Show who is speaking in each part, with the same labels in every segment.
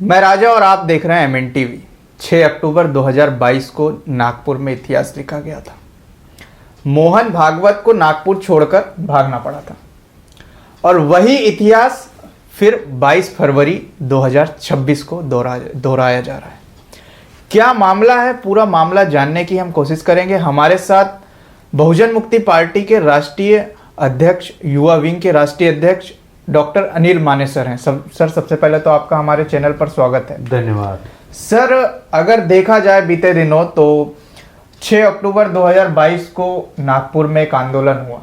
Speaker 1: मैं राजा और आप देख रहे हैं एमएन टीवी। 6 अक्टूबर 2022 को नागपुर में इतिहास लिखा गया था। मोहन भागवत को नागपुर छोड़कर भागना पड़ा था और वही इतिहास फिर 22 फरवरी 2026 को दोहराया जा रहा है। क्या मामला है, पूरा मामला जानने की हम कोशिश करेंगे। हमारे साथ बहुजन मुक्ति पार्टी के राष्ट्रीय अध्यक्ष, युवा विंग के राष्ट्रीय अध्यक्ष डॉक्टर अनिल मानेसर हैं। सर, सबसे पहले तो आपका हमारे चैनल पर स्वागत है।
Speaker 2: धन्यवाद
Speaker 1: सर। अगर देखा जाए बीते दिनों तो 6 अक्टूबर 2022 को नागपुर में एक आंदोलन हुआ।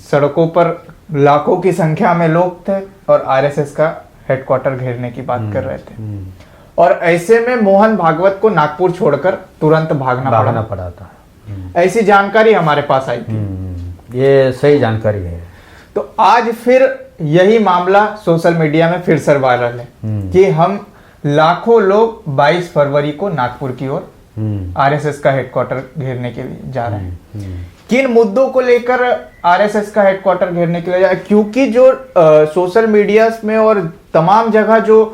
Speaker 1: सड़कों पर लाखों की संख्या में लोग थे और आरएसएस का हेडक्वार्टर घेरने की बात कर रहे थे और ऐसे में मोहन भागवत को नागपुर छोड़कर तुरंत भागना पड़ा था। ऐसी जानकारी हमारे पास आई थी।
Speaker 2: ये सही जानकारी है।
Speaker 1: तो आज फिर यही मामला सोशल मीडिया में फिर से वायरल है कि हम लाखों लोग 22 फरवरी को नागपुर की ओर आरएसएस का हेडक्वार्टर घेरने के लिए जा रहे हैं। किन मुद्दों को लेकर आरएसएस का हेडक्वार्टर घेरने के लिए जा रहे हैं? क्योंकि जो सोशल मीडिया में और तमाम जगह जो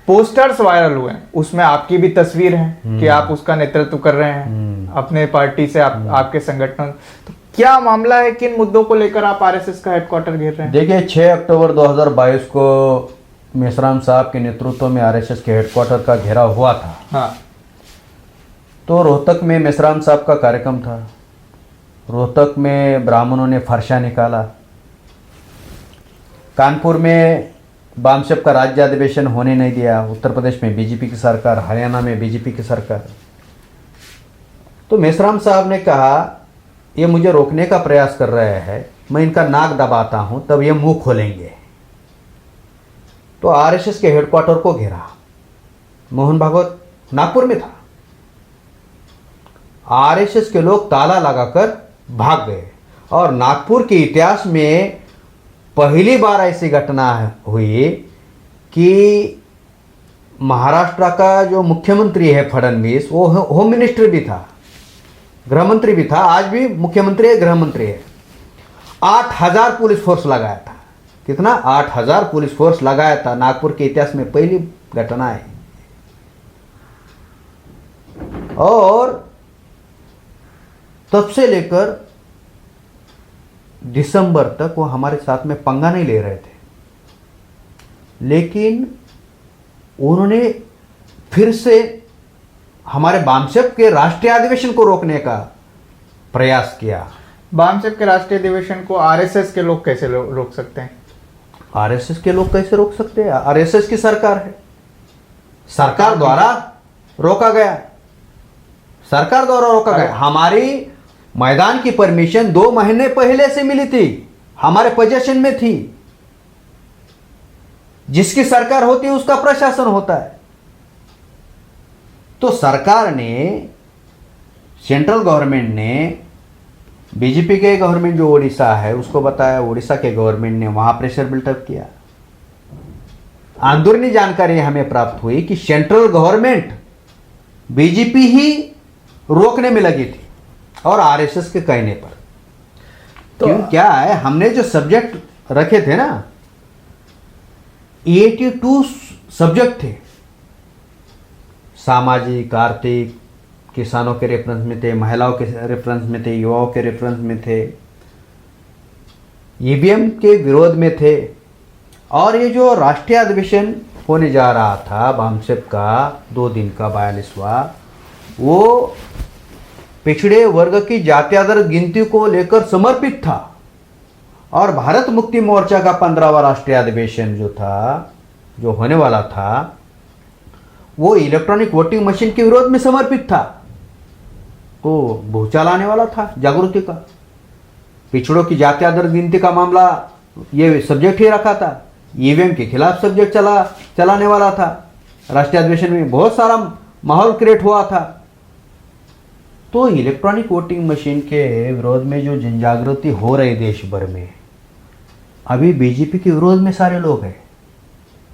Speaker 1: पोस्टर्स वायरल हुए हैं उसमें आपकी भी तस्वीर है कि आप उसका नेतृत्व कर रहे हैं अपने पार्टी से, आपके संगठन। तो क्या मामला है, किन मुद्दों को लेकर आप आरएसएस का हेडक्वार्टर घेर रहे हैं?
Speaker 2: देखिए, 6 अक्टूबर 2022 को मेश्राम साहब के नेतृत्व में आरएसएस के हेडक्वार्टर का घेराव हुआ था।
Speaker 1: हाँ।
Speaker 2: तो रोहतक में मेश्राम साहब का कार्यक्रम था। रोहतक में ब्राह्मणों ने फरसा निकाला। कानपुर में बामसेप का राज्य अधिवेशन होने नहीं दिया। उत्तर प्रदेश में बीजेपी की सरकार, हरियाणा में बीजेपी की सरकार। तो मेश्राम साहब ने कहा ये मुझे रोकने का प्रयास कर रहे हैं, मैं इनका नाक दबाता हूं तब ये मुंह खोलेंगे। तो आरएसएस के हेडक्वार्टर को घेरा। मोहन भागवत नागपुर में था। आरएसएस के लोग ताला लगाकर भाग गए और नागपुर के इतिहास में पहली बार ऐसी घटना हुई कि महाराष्ट्र का जो मुख्यमंत्री है फडणवीस, वो होम मिनिस्टर भी था, गृह मंत्री भी था, आज भी मुख्यमंत्री है, गृह मंत्री है। 8000 पुलिस फोर्स लगाया था। कितना? 8000 पुलिस फोर्स लगाया था। नागपुर के इतिहास में पहली घटना है। और तब से लेकर दिसंबर तक वो हमारे साथ में पंगा नहीं ले रहे थे, लेकिन उन्होंने फिर से हमारे बामसेप के राष्ट्रीय अधिवेशन को रोकने का प्रयास किया।
Speaker 1: बामसेप के राष्ट्रीय अधिवेशन को आरएसएस के लोग कैसे रोक सकते हैं?
Speaker 2: आरएसएस के लोग कैसे रोक सकते हैं? आरएसएस की सरकार है, सरकार द्वारा रोका गया। सरकार द्वारा रोका गया। हमारी मैदान की परमिशन 2 महीने पहले से मिली थी, हमारे पोजीशन में थी। जिसकी सरकार होती है उसका प्रशासन होता है। तो सरकार ने, सेंट्रल गवर्नमेंट ने, बीजेपी के गवर्नमेंट जो उड़ीसा है उसको बताया, उड़ीसा के गवर्नमेंट ने वहां प्रेशर बिल्टअप किया। अंदरूनी जानकारी हमें प्राप्त हुई कि सेंट्रल गवर्नमेंट बीजेपी ही रोकने में लगी थी और आरएसएस के कहने पर। तो क्यों, क्या है, हमने जो सब्जेक्ट रखे थे ना, 82 सब्जेक्ट थे। सामाजिक, आर्थिक, किसानों के रेफरेंस में थे, महिलाओं के रेफरेंस में थे, युवाओं के रेफरेंस में थे, ईवीएम के विरोध में थे। और ये जो राष्ट्रीय अधिवेशन होने जा रहा था बामसेप का 2 दिन का 42वां, वो पिछड़े वर्ग की जाति आधारित गिनती को लेकर समर्पित था। और भारत मुक्ति मोर्चा का 15वां राष्ट्रीय अधिवेशन जो था, जो होने वाला था, वो इलेक्ट्रॉनिक वोटिंग मशीन के विरोध में समर्पित था। तो भूचाल आने वाला था जागृति का। पिछड़ों की जाति आधारित गिनती का मामला ये सब्जेक्ट ही रखा था। ईवीएम के खिलाफ सब्जेक्ट चलाने वाला था। राष्ट्रीय अधिवेशन में बहुत सारा माहौल क्रिएट हुआ था। तो इलेक्ट्रॉनिक वोटिंग मशीन के विरोध में जो जन जागृति हो रही देश भर में, अभी बीजेपी के विरोध में सारे लोग हैं,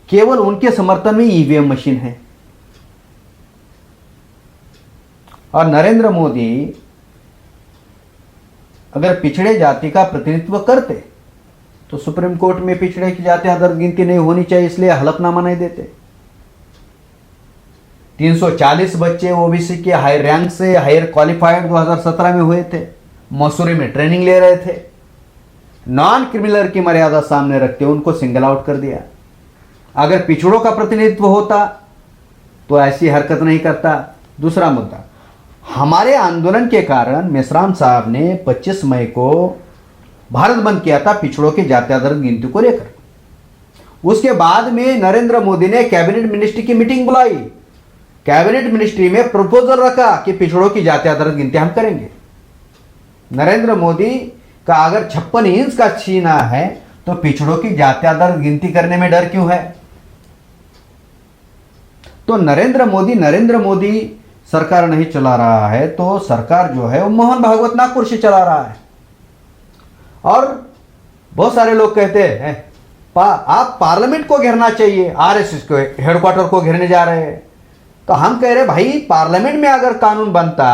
Speaker 2: केवल उनके समर्थन में ईवीएम मशीन है। और नरेंद्र मोदी अगर पिछड़े जाति का प्रतिनिधित्व करते तो सुप्रीम कोर्ट में पिछड़े की जाति आधारित गिनती नहीं होनी चाहिए इसलिए हलफनामा नहीं देते। 340 बच्चे ओबीसी के हाई रैंक से हायर क्वालिफाइड 2017 में हुए थे, मसूरी में ट्रेनिंग ले रहे थे। नॉन क्रिमिनल की मर्यादा सामने रखते उनको सिंगल आउट कर दिया। अगर पिछड़ों का प्रतिनिधित्व होता तो ऐसी हरकत नहीं करता। दूसरा मुद्दा, हमारे आंदोलन के कारण मेश्राम साहब ने 25 मई को भारत बंद किया था पिछड़ों की जाति आधारित गिनती को लेकर। उसके बाद में नरेंद्र मोदी ने कैबिनेट मिनिस्ट्री की मीटिंग बुलाई। कैबिनेट मिनिस्ट्री में प्रपोजल रखा कि पिछड़ों की जाति आधारित गिनती हम करेंगे। नरेंद्र मोदी का अगर 56 इंच का सीना है तो पिछड़ों की जाति आधारित गिनती करने में डर क्यों है? तो नरेंद्र मोदी सरकार नहीं चला रहा है, तो सरकार जो है वो मोहन भागवत नागपुर से चला रहा है। और बहुत सारे लोग कहते हैं आप पार्लियामेंट को घेरना चाहिए, आरएसएस को हेडक्वार्टर को घेरने जा रहे हैं। तो हम कह रहे भाई पार्लियामेंट में अगर कानून बनता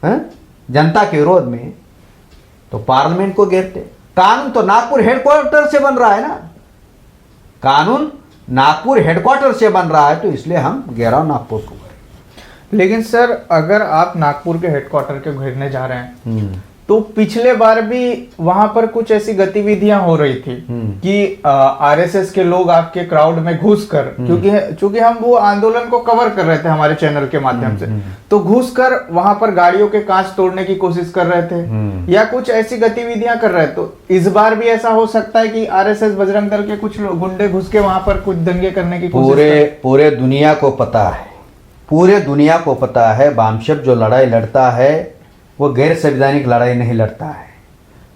Speaker 2: है जनता के विरोध में तो पार्लियामेंट को घेरते। कानून तो नागपुर हेडक्वार्टर से बन रहा है ना, कानून नागपुर हेडक्वार्टर से बन रहा है, तो इसलिए हम घेराव नागपुर को करें।
Speaker 1: लेकिन सर अगर आप नागपुर के हेडक्वार्टर के घेरने जा रहे हैं तो पिछले बार भी वहां पर कुछ ऐसी गतिविधियां हो रही थी कि आरएसएस के लोग आपके क्राउड में घुसकर, क्योंकि हम वो आंदोलन को कवर कर रहे थे हमारे चैनल के माध्यम से, तो घुसकर वहां पर गाड़ियों के कांच तोड़ने की कोशिश कर रहे थे या कुछ ऐसी गतिविधियां कर रहे थे। तो इस बार भी ऐसा हो सकता है कि आरएसएस बजरंग दल के कुछ गुंडे घुस के वहां पर कुछ दंगे करने की कोशिश
Speaker 2: पूरे दुनिया को पता है, पूरे दुनिया को पता है वामशेप जो लड़ाई लड़ता है वो गैर संवैधानिक लड़ाई नहीं लड़ता है।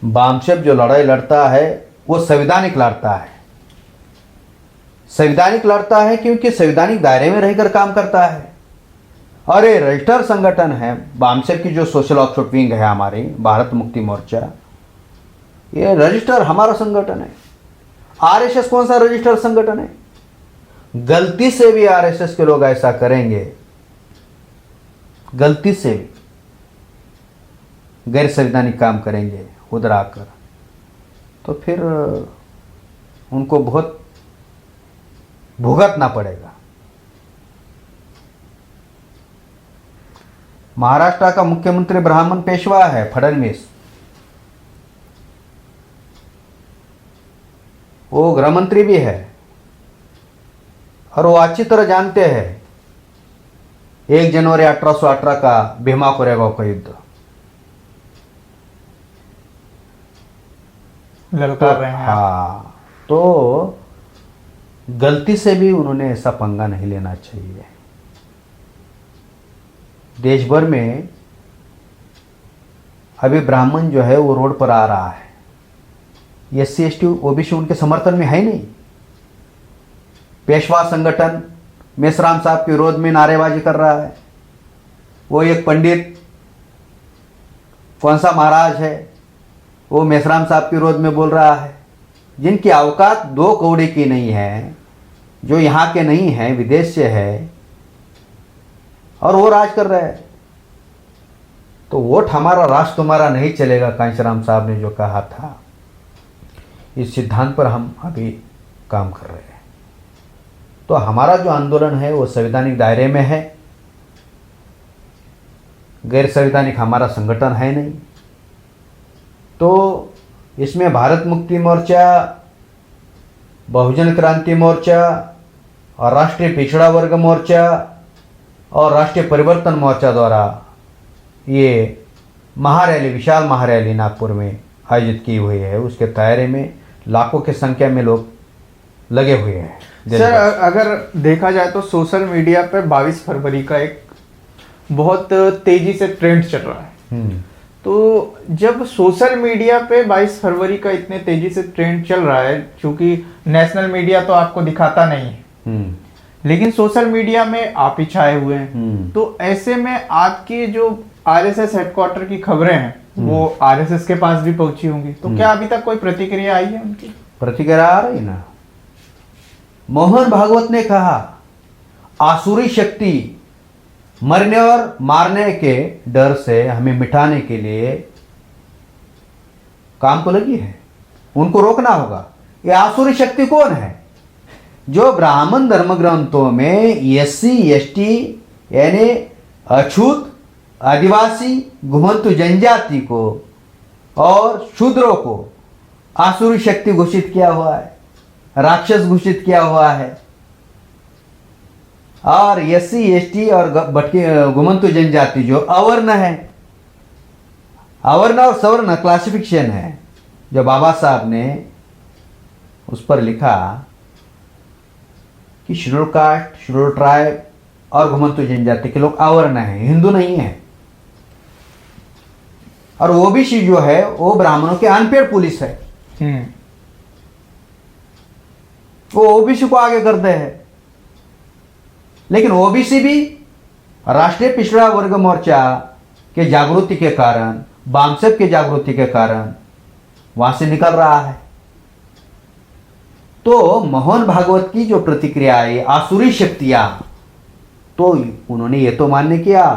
Speaker 2: वामशेप जो लड़ाई लड़ता है वो संवैधानिक लड़ता है। संवैधानिक लड़ता है क्योंकि संवैधानिक दायरे में रहकर काम करता है। और ये रजिस्टर संगठन है वामशेप की जो सोशल ऑफशोर विंग है हमारी भारत मुक्ति मोर्चा, ये रजिस्टर हमारा संगठन है। आरएसएस कौन सा रजिस्टर संगठन है? गलती से भी आरएसएस के लोग ऐसा करेंगे, गलती से भी गैर संवैधानिक काम करेंगे उधर आकर, तो फिर उनको बहुत भुगतना पड़ेगा। महाराष्ट्र का मुख्यमंत्री ब्राह्मण पेशवा है फडणवीस, वो गृह मंत्री भी है और वो अच्छी तरह जानते हैं 1 जनवरी 1818 का भीमा कोरेगांव का युद्ध
Speaker 1: ललकार रहे हैं।
Speaker 2: हाँ, तो गलती से भी उन्होंने ऐसा पंगा नहीं लेना चाहिए। देश भर में अभी ब्राह्मण जो है वो रोड पर आ रहा है, SC ST OBC उनके समर्थन में है नहीं। पेशवा संगठन मेश्राम साहब के विरोध में नारेबाजी कर रहा है। वो एक पंडित कौन सा महाराज है वो मेश्राम साहब के विरोध में बोल रहा है, जिनकी औकात 2 कौड़ी की नहीं है, जो यहाँ के नहीं है, विदेश से है, और वो राज कर रहे हैं। तो वोट हमारा राष्ट्र तुम्हारा नहीं चलेगा, कांशीराम साहब ने जो कहा था, इस सिद्धांत पर हम अभी काम कर रहे हैं। तो हमारा जो आंदोलन है वो संवैधानिक दायरे में है, गैर संवैधानिक हमारा संगठन है नहीं। तो इसमें भारत मुक्ति मोर्चा, बहुजन क्रांति मोर्चा और राष्ट्रीय पिछड़ा वर्ग मोर्चा और राष्ट्रीय परिवर्तन मोर्चा द्वारा ये महारैली, विशाल महारैली नागपुर में आयोजित की हुई है। उसके दायरे में लाखों की संख्या में लोग लगे हुए हैं।
Speaker 1: सर अगर देखा जाए तो सोशल मीडिया पर 22 फरवरी का एक बहुत तेजी से ट्रेंड चल रहा है। तो जब सोशल मीडिया पे 22 फरवरी का इतने तेजी से ट्रेंड चल रहा है, क्योंकि नेशनल मीडिया तो आपको दिखाता नहीं है, लेकिन सोशल मीडिया में आप ही छाए हुए हैं, तो ऐसे में आपकी जो आरएसएस हेडक्वार्टर की खबरें हैं वो आरएसएस के पास भी पहुंची होंगी, तो क्या अभी तक कोई प्रतिक्रिया आई है उनकी?
Speaker 2: प्रतिक्रिया आ रही ना। मोहन भागवत ने कहा आसुरी शक्ति मरने और मारने के डर से हमें मिटाने के लिए काम तो लगी है। उनको रोकना होगा। ये आसुरी शक्ति कौन है? जो ब्राह्मण धर्म ग्रंथों में SC ST यानी अछूत, आदिवासी, घुमंतु जनजाति को और शूद्रों को आसुरी शक्ति घोषित किया हुआ है, राक्षस घोषित किया हुआ है। और SC ST और घुमंतु जनजाति जो अवर्ण है, अवर्ण और सवर्ण क्लासिफिकेशन है जो बाबा साहब ने उस पर लिखा कि शेड्यूल कास्ट, शेड्यूल ट्राइब और घुमंतु जनजाति के लोग अवर्ण हैं, हिंदू नहीं है। और OBC जो है वो ब्राह्मणों के अनपेड पुलिस है, वो OBC को आगे करते हैं। लेकिन OBC भी राष्ट्रीय पिछड़ा वर्ग मोर्चा के जागृति के कारण, बामसेप के जागृति के कारण वहां से निकल रहा है। तो मोहन भागवत की जो प्रतिक्रिया है, आसुरी शक्तियां, तो उन्होंने ये तो मान्य किया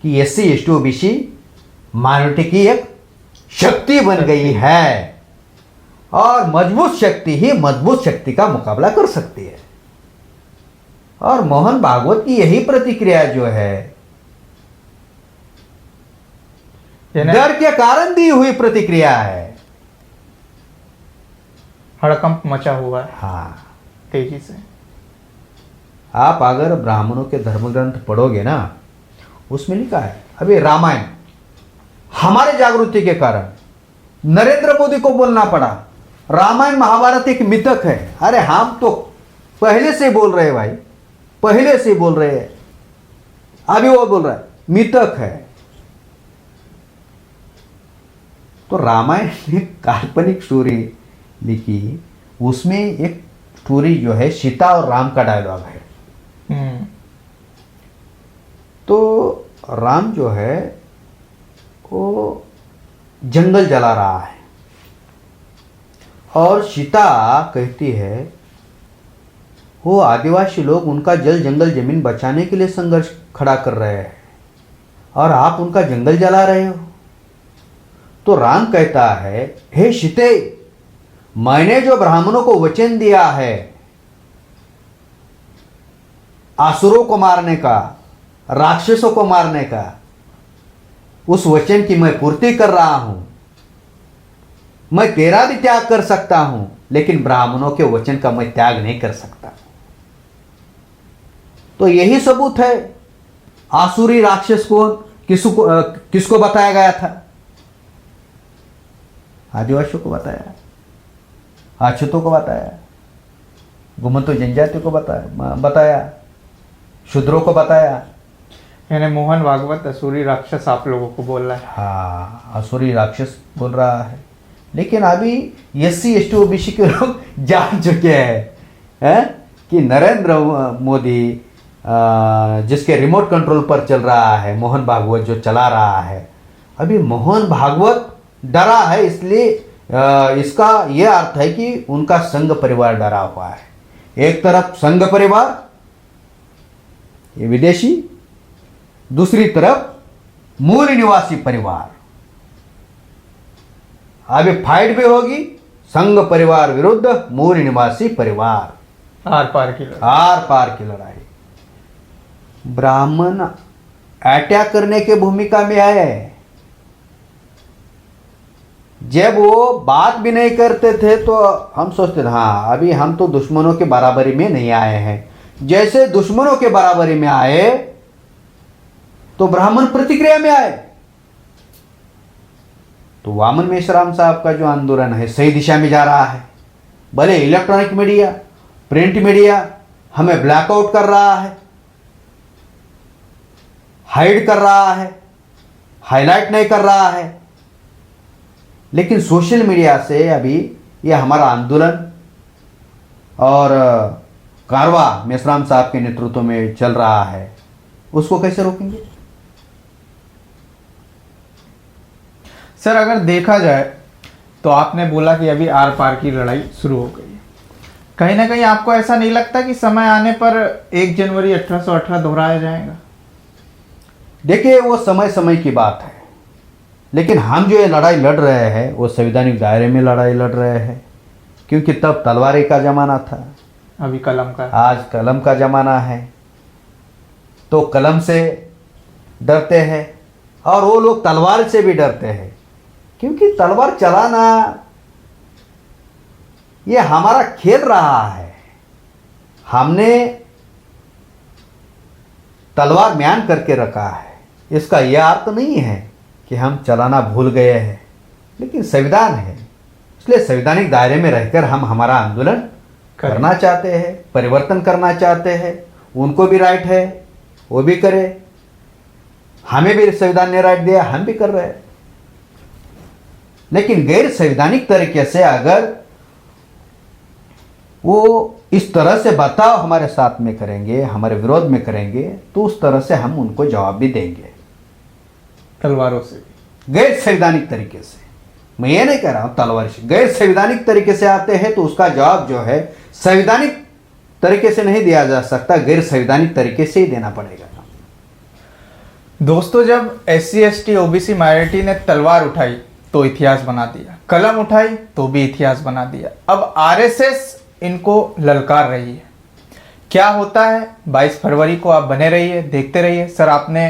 Speaker 2: कि SC ST OBC माइनॉरिटी की एक शक्ति बन गई है और मजबूत शक्ति ही मजबूत शक्ति का मुकाबला कर सकती है। और मोहन भागवत की यही प्रतिक्रिया जो है डर के कारण दी हुई प्रतिक्रिया है।
Speaker 1: हड़कंप मचा हुआ है
Speaker 2: हाँ,
Speaker 1: तेजी से।
Speaker 2: आप अगर ब्राह्मणों के धर्म ग्रंथ पढ़ोगे ना, उसमें लिखा है, अभी रामायण हमारे जागृति के कारण नरेंद्र मोदी को बोलना पड़ा, रामायण महाभारत एक मिथक है। अरे हम तो पहले से बोल रहे हैं भाई, पहले से बोल रहे हैं, अभी वो बोल रहा है मिथक है। तो रामायण ने काल्पनिक स्टोरी लिखी, उसमें एक स्टोरी जो है सीता और राम का डायलॉग है। तो राम जो है वो जंगल जला रहा है और सीता कहती है वो आदिवासी लोग उनका जंगल जमीन बचाने के लिए संघर्ष खड़ा कर रहे हैं और आप उनका जंगल जला रहे हो। तो राम कहता है, हे सीते, मैंने जो ब्राह्मणों को वचन दिया है असुरों को मारने का, राक्षसों को मारने का, उस वचन की मैं पूर्ति कर रहा हूं। मैं तेरा भी त्याग कर सकता हूं, लेकिन ब्राह्मणों के वचन का मैं त्याग नहीं कर सकता। तो यही सबूत है। आसुरी राक्षस कौन, किसको बताया गया था? आदिवासियों को बताया, अछूतों को बताया, घुमंतु जनजाति को बताया, शूद्रों को बताया।
Speaker 1: यानी मोहन भागवत असुरी राक्षस आप लोगों को बोल रहा है।
Speaker 2: हाँ, असुरी राक्षस बोल रहा है। लेकिन अभी SC ST OBC के लोग जान चुके हैं कि नरेंद्र मोदी जिसके रिमोट कंट्रोल पर चल रहा है, मोहन भागवत जो चला रहा है, अभी मोहन भागवत डरा है। इसलिए इसका यह अर्थ है कि उनका संघ परिवार डरा हुआ है। एक तरफ संघ परिवार, ये विदेशी, दूसरी तरफ मूल निवासी परिवार। अभी फाइट भी होगी, संघ परिवार विरुद्ध मूल निवासी परिवार,
Speaker 1: आर पार की लड़ाई।
Speaker 2: ब्राह्मण अटैक करने की भूमिका में आए। जब वो बात भी नहीं करते थे तो हम सोचते थे हाँ अभी हम तो दुश्मनों के बराबरी में नहीं आए हैं। जैसे दुश्मनों के बराबरी में आए तो ब्राह्मण प्रतिक्रिया में आए। तो वामन मेश्राम साहब का जो आंदोलन है सही दिशा में जा रहा है। भले इलेक्ट्रॉनिक मीडिया, प्रिंट मीडिया हमें ब्लैकआउट कर रहा है, हाइड कर रहा है, हाईलाइट नहीं कर रहा है, लेकिन सोशल मीडिया से अभी यह हमारा आंदोलन और कारवा मेश्राम साहब के नेतृत्व में चल रहा है, उसको कैसे रोकेंगे?
Speaker 1: सर अगर देखा जाए तो आपने बोला कि अभी आर पार की लड़ाई शुरू हो गई है। कहीं ना कहीं आपको ऐसा नहीं लगता कि समय आने पर 1 जनवरी 1818 दोहराया जाएगा?
Speaker 2: देखिए वो समय समय की बात है। लेकिन हम जो ये लड़ाई लड़ रहे हैं वो संवैधानिक दायरे में लड़ाई लड़ रहे हैं, क्योंकि तब तलवारी का ज़माना था,
Speaker 1: अभी कलम का।
Speaker 2: आज कलम का ज़माना है। तो कलम से डरते हैं और वो लोग तलवार से भी डरते हैं, क्योंकि तलवार चलाना ये हमारा खेल रहा है। हमने तलवार म्यान करके रखा है, इसका यह अर्थ नहीं है कि हम चलाना भूल गए हैं, लेकिन संविधान है, इसलिए संवैधानिक दायरे में रहकर हम हमारा आंदोलन करना चाहते हैं, परिवर्तन करना चाहते हैं। उनको भी राइट है, वो भी करे, हमें भी संविधान ने राइट दिया, हम भी कर रहे हैं। लेकिन गैर संवैधानिक तरीके से अगर वो इस तरह से बर्ताव हमारे साथ में करेंगे, हमारे विरोध में करेंगे, तो उस तरह से हम उनको जवाब भी देंगे,
Speaker 1: तलवारों से।
Speaker 2: गैर संवैधानिक तरीके से। मैं ये नहीं कह रहा हूं तलवार से, गैर संवैधानिक तरीके से आते हैं तो उसका जवाब जो है संवैधानिक तरीके से नहीं दिया जा सकता, गैर संवैधानिक तरीके से ही देना पड़ेगा।
Speaker 1: दोस्तों, जब SC ST OBC माइनॉरिटी ने तलवार उठाई तो इतिहास बना दिया, कलम उठाई तो भी इतिहास बना दिया, अब RSS इनको ललकार रही है। क्या होता है 22 फरवरी को? आप बने रहिए, देखते रहिए। सर, आपने